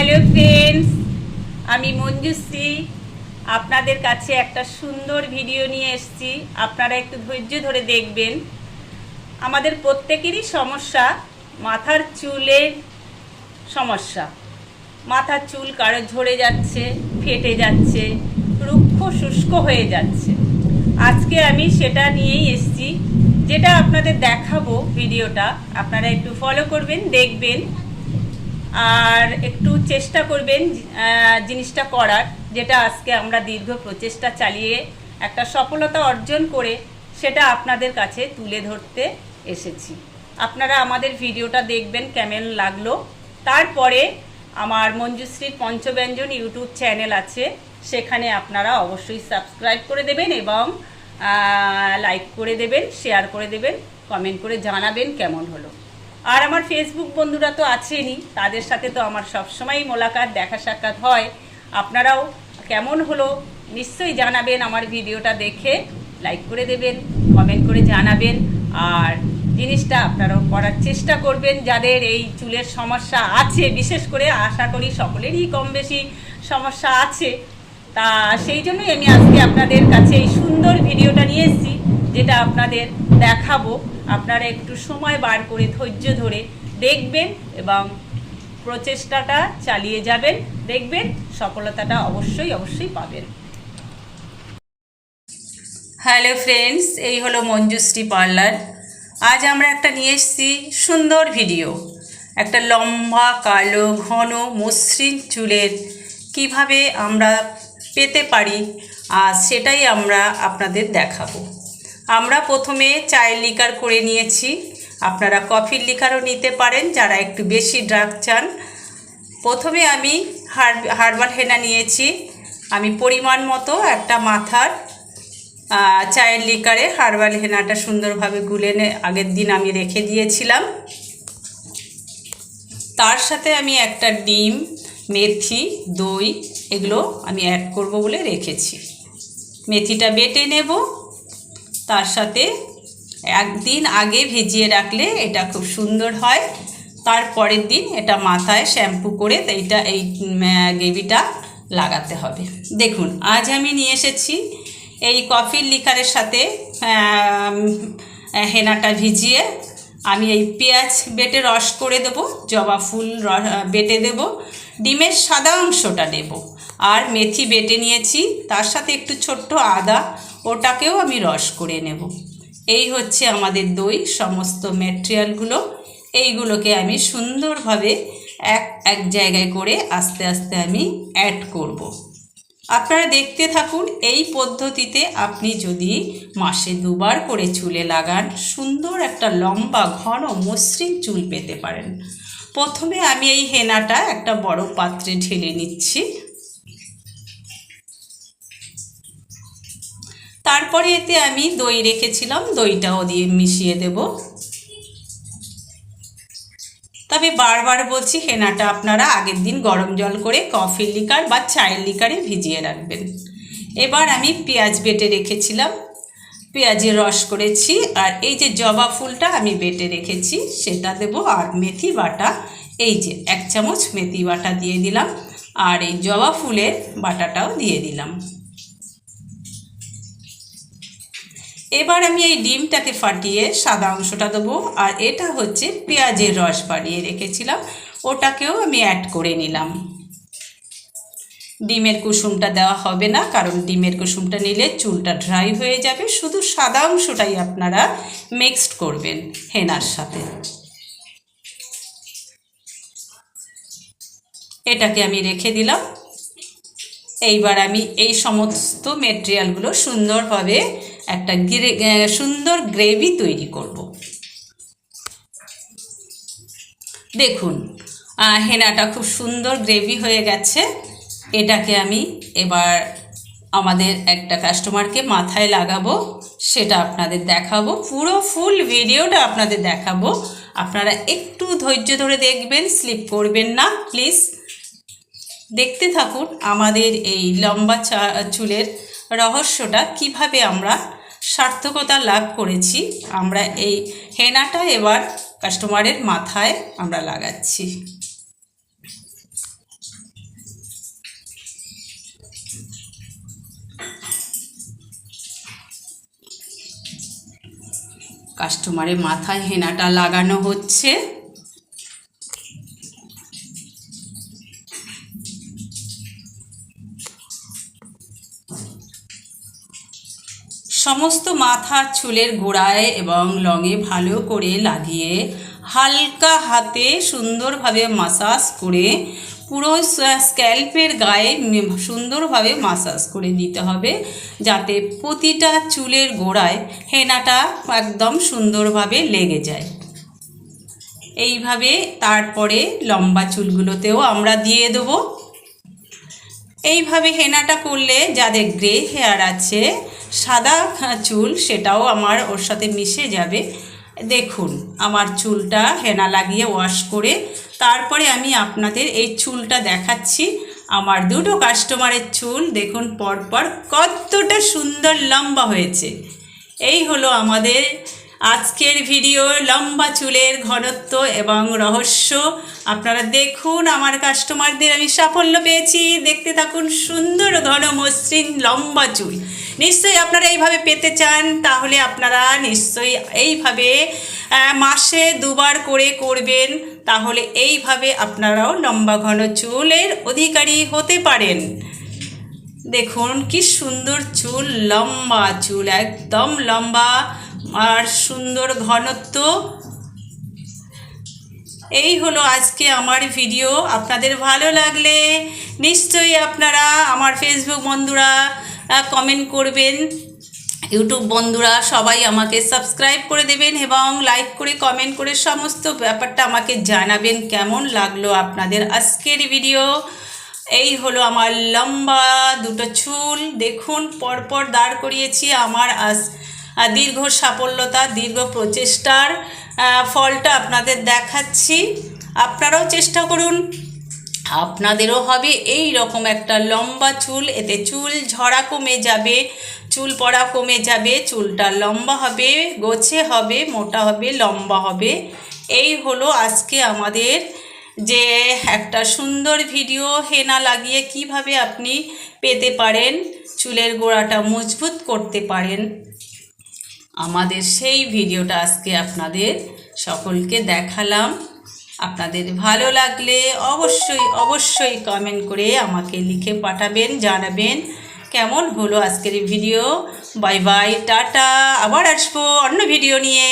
Hello friends, আমি মঞ্জুশ্রী আপনাদের কাছে একটা সুন্দর ভিডিও নিয়ে এসেছি। আপনারা একটু ধৈর্য ধরে দেখবেন। আমাদের প্রত্যেকেরই সমস্যা মাথার চুলের সমস্যা। মাথার চুল কারো ঝরে যাচ্ছে, ফেটে যাচ্ছে, রুক্ষ শুষ্ক হয়ে যাচ্ছে। আজকে আমি সেটা নিয়েই এসেছি, যেটা আপনাদের দেখাবো। ভিডিওটা আপনারা একটু ফলো করবেন, দেখবেন, আর একটু চেষ্টা করবেন জিনিসটা করার, যেটা আজকে আমরা দীর্ঘ প্রচেষ্টা চালিয়ে একটা সফলতা অর্জন করে সেটা আপনাদের কাছে তুলে ধরতে এসেছি। আপনারা আমাদের ভিডিওটা দেখবেন কেমন লাগলো। তারপরে আমার মঞ্জুশ্রীর পঞ্চব্যঞ্জন ইউটিউব চ্যানেল আছে, সেখানে আপনারা অবশ্যই সাবস্ক্রাইব করে দেবেন এবং লাইক করে দেবেন, শেয়ার করে দেবেন, কমেন্ট করে জানাবেন কেমন হলো। আর আমার ফেসবুক বন্ধুরা তো আছেনই, তাদের সাথে তো আমার সবসময়ই মোলাকাত, দেখা সাক্ষাৎ হয়। আপনারাও কেমন হলো নিশ্চয়ই জানাবেন, আমার ভিডিওটা দেখে লাইক করে দেবেন, কমেন্ট করে জানাবেন। আর জিনিসটা আপনারাও করার চেষ্টা করবেন, যাদের এই চুলের সমস্যা আছে। বিশেষ করে আশা করি সকলেরই কম বেশি সমস্যা আছে। তা সেই জন্যই আমি আজকে আপনাদের কাছে এই সুন্দর ভিডিওটা নিয়ে এসেছি, যেটা আপনাদের দেখাবো। আপনারা একটু সময় বার করে ধৈর্য ধরে দেখবেন এবং প্রচেষ্টাটা চালিয়ে যাবেন, দেখবেন সফলতাটা অবশ্যই পাবেন। হ্যালো ফ্রেন্ডস, এই হলো মঞ্জুশ্রী পার্লার। আজ আমরা একটা নিয়ে এসেছি সুন্দর ভিডিও। একটা লম্বা কালো ঘন মসৃণ চুলের কিভাবে আমরা পেতে পারি, আর সেটাই আমরা আপনাদের দেখাবো। আমরা প্রথমে চায়ের লিকার করে নিয়েছি, আপনারা কফির লিকারও নিতে পারেন যারা একটু বেশি ডার্ক চান। প্রথমে আমি হার্বাল হেনা নিয়েছি। আমি পরিমাণ মতো একটা মাথার চায়ের লিকারে হার্বাল হেনাটা সুন্দরভাবে গুলে আগের দিন আমি রেখে দিয়েছিলাম। তার সাথে আমি একটা ডিম, মেথি, দই এগুলো আমি অ্যাড করব বলে রেখেছি। মেথিটা বেটে নেব। তার সাথে একদিন আগে ভিজিয়ে রাখলে এটা খুব সুন্দর হয়। তারপরের দিন এটা মাথায় শ্যাম্পু করে এই গ্রেভিটা লাগাতে হবে। দেখুন, আজ আমি নিয়ে এসেছি এই কফির লিকারের সাথে হেনাটা ভিজিয়ে আমি এই পেঁয়াজ বেটে রস করে দেব, জবা ফুল বেটে দেব, ডিমের সাদা অংশটা নেব, আর মেথি বেটে নিয়েছি। তার সাথে একটু ছোট্ট আদা, ওটাকেও আমি রস করে নেব। এই হচ্ছে আমাদের দই। সমস্ত ম্যাটেরিয়ালগুলো এইগুলোকে আমি সুন্দরভাবে এক জায়গায় করে আস্তে আস্তে আমি অ্যাড করব। আপনারা দেখতে থাকুন। এই পদ্ধতিতে আপনি যদি মাসে 2 বার করে চুলে লাগান, সুন্দর একটা লম্বা ঘন মসৃণ চুল পেতে পারেন। প্রথমে আমি এই হেনাটা একটা বড় পাত্রে ঢেলে নিচ্ছি। তারপরে এতে আমি দই রেখেছিলাম, দইটাও দিয়ে মিশিয়ে দেব। তবে বারবার বলছি, হেনাটা আপনারা আগের দিন গরম জল করে কফির লিকার বা চায়ের লিকারে ভিজিয়ে রাখবেন। এবার আমি পেঁয়াজ বেটে রেখেছিলাম, পেঁয়াজের রস করেছি, আর এই যে জবা ফুলটা আমি বেটে রেখেছি সেটা দেব। আর মেথি বাটা, এই যে 1 চামচ মেথি বাটা দিয়ে দিলাম, আর এই জবা ফুলের বাটাটাও দিয়ে দিলাম। এবার আমি এই ডিমটাকে ফাটিয়ে সাদা অংশটা দেবো, আর এটা হচ্ছে পেঁয়াজের রস বাড়িয়ে রেখেছিলাম, ওটাকেও আমি অ্যাড করে নিলাম। ডিমের কুসুমটা দেওয়া হবে না, কারণ ডিমের কুসুমটা নিলে চুলটা ড্রাই হয়ে যাবে। শুধু সাদা অংশটাই আপনারা মিক্সড করবেন হেনার সাথে। এটাকে আমি রেখে দিলাম। এইবার আমি এই সমস্ত ম্যাটেরিয়ালগুলো সুন্দরভাবে একটা সুন্দর গ্রেভি তৈরি করব। দেখুন, হেনাটা খুব সুন্দর গ্রেভি হয়ে গেছে। এটাকে আমি এবার আমাদের একটা কাস্টমারকে মাথায় লাগাবো, সেটা আপনাদের দেখাবো। পুরো ফুল ভিডিওটা আপনাদের দেখাবো। আপনারা একটু ধৈর্য ধরে দেখবেন, স্লিপ করবেন না প্লিজ। দেখতে থাকুন আমাদের এই লম্বা চুলের রহস্যটা, কিভাবে আমরা সার্থকতা লাভ করেছি। আমরা এই হেনাটা এবার কাস্টমারের মাথায় আমরা লাগাচ্ছি। কাস্টমারের মাথায় হেনাটা লাগানো হচ্ছে। সমস্ত মাথা চুলের গোড়ায় এবং লঙে ভালো করে লাগিয়ে হালকা হাতে সুন্দরভাবে মাসাজ করে পুরো স্ক্যাল্পের গায়ে সুন্দরভাবে মাসাজ করে দিতে হবে, যাতে প্রতিটা চুলের গোড়ায় হেনাটা একদম সুন্দরভাবে লেগে যায়। এইভাবে তারপরে লম্বা চুলগুলোতেও আমরা দিয়ে দেবো। এইভাবে হেনাটা করলে যাদের গ্রে হেয়ার আছে, সাদা চুল, সেটাও আমার ওর সাথে মিশে যাবে। দেখুন আমার চুলটা হেনা লাগিয়ে ওয়াশ করে তারপরে আমি আপনাদের এই চুলটা দেখাচ্ছি। আমার দুটো কাস্টমারের চুল দেখুন পরপর কতটা সুন্দর লম্বা হয়েছে। এই হলো আমাদের আজকের ভিডিও, লম্বা চুলের ঘনত্ব এবং রহস্য। আপনারা দেখুন আমার কাস্টমারদের আমি সাফল্য পেয়েছি। দেখতে থাকুন সুন্দর ঘন মসৃণ লম্বা চুল। নিশ্চয়ই আপনারা এইভাবে পেতে চান, তাহলে আপনারা নিশ্চয়ই এইভাবে মাসে 2 বার করে করবেন, তাহলে এইভাবে আপনারাও লম্বা ঘন চুলের অধিকারী হতে পারেন। দেখুন কি সুন্দর চুল, লম্বা চুল, একদম লম্বা আর সুন্দর ঘনত্ব। এই হলো আজকে আমার ভিডিও। আপনাদের ভালো লাগলে নিশ্চয়ই আপনারা আমার ফেসবুক বন্ধুরা কমেন্ট করবেন, ইউটিউব বন্ধুরা সবাই আমাকে সাবস্ক্রাইব করে দেবেন এবং লাইক করে কমেন্ট করে সমস্ত ব্যাপারটা আমাকে জানাবেন কেমন লাগলো আপনাদের আজকের ভিডিও। এই হলো আমার লম্বা দুটো চুল, দেখুন পরপর দাঁড় করিয়েছি। আমার দীর্ঘ সাফল্যতা, দীর্ঘ প্রচেষ্টার ফলটা আপনাদের দেখাচ্ছি। আপনারাও চেষ্টা করুন, আপনাদেরও হবে এই রকম একটা লম্বা চুল। এতে চুল ঝরা কমে যাবে, চুল পড়া কমে যাবে, চুলটা লম্বা হবে, গোছে হবে, মোটা হবে, লম্বা হবে। এই হলো আজকে আমাদের যে একটা সুন্দর ভিডিও, হেনা লাগিয়ে কিভাবে আপনি পেতে পারেন, চুলের গোড়াটা মজবুত করতে পারেন, আমাদের সেই ভিডিওটা আজকে আপনাদের সকলকে দেখালাম। আপনাদের ভালো লাগলে অবশ্যই কমেন্ট করে আমাকে লিখে পাঠাবেন, জানাবেন কেমন হলো আজকের ভিডিও। বাই বাই, টাটা, আবার আসবো অন্য ভিডিও নিয়ে।